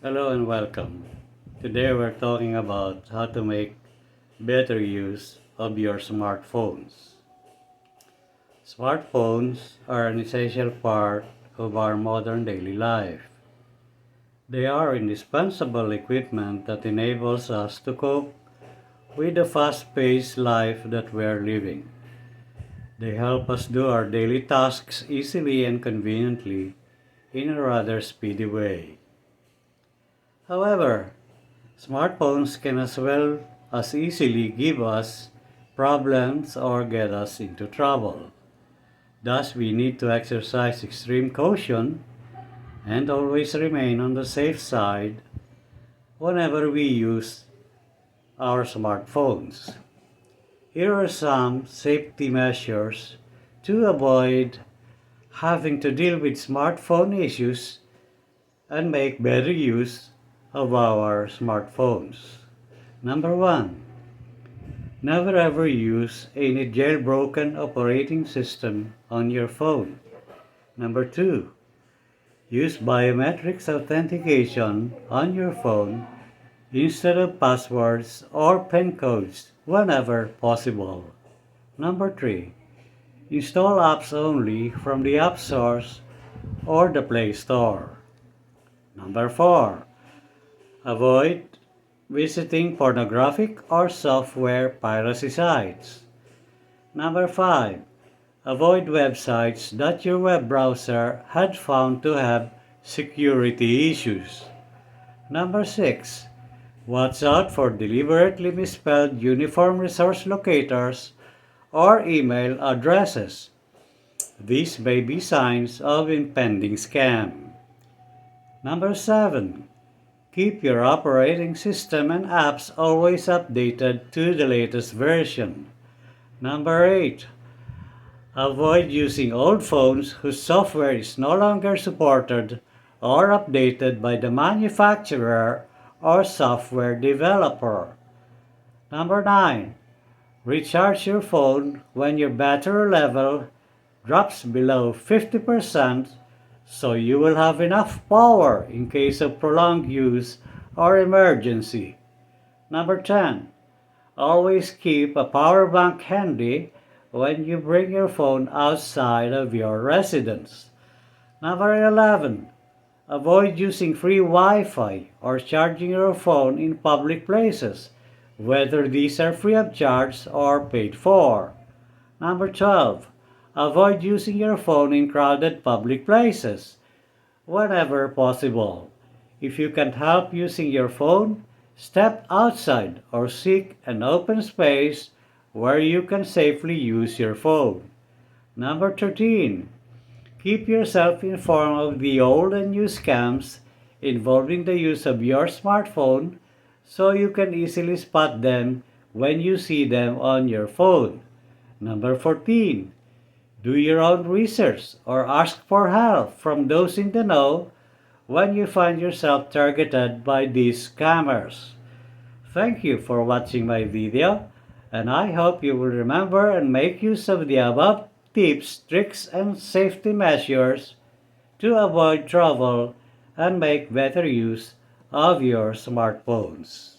Hello and welcome. Today we're talking about how to make better use of your smartphones. Smartphones are an essential part of our modern daily life. They are indispensable equipment that enables us to cope with the fast-paced life that we're living. They help us do our daily tasks easily and conveniently in a rather speedy way. However, smartphones can as well as easily give us problems or get us into trouble. Thus, we need to exercise extreme caution and always remain on the safe side whenever we use our smartphones. Here are some safety measures to avoid having to deal with smartphone issues and make better use of our smartphones. Number one, never ever use any jailbroken operating system on your phone. Number two, use biometrics authentication on your phone instead of passwords or PIN codes whenever possible. Number three, install apps only from the App Source or the Play Store. Number four, avoid visiting pornographic or software piracy sites. Number 5. Avoid websites that your web browser had found to have security issues. Number 6. Watch out for deliberately misspelled uniform resource locators or email addresses. These may be signs of impending scam. Number 7. Keep your operating system and apps always updated to the latest version. Number 8. Avoid using old phones whose software is no longer supported or updated by the manufacturer or software developer. Number 9. Recharge your phone when your battery level drops below 50% so you will have enough power in case of prolonged use or emergency. Number 10. Always keep a power bank handy when you bring your phone outside of your residence. Number 11. Avoid using free Wi-Fi or charging your phone in public places, whether these are free of charge or paid for. Number 12. Avoid using your phone in crowded public places whenever possible. If you can't help using your phone, step outside or seek an open space where you can safely use your phone. Number 13. Keep yourself informed of the old and new scams involving the use of your smartphone so you can easily spot them when you see them on your phone. Number 14. Do your own research or ask for help from those in the know when you find yourself targeted by these scammers. Thank you for watching my video, and I hope you will remember and make use of the above tips, tricks, and safety measures to avoid trouble and make better use of your smartphones.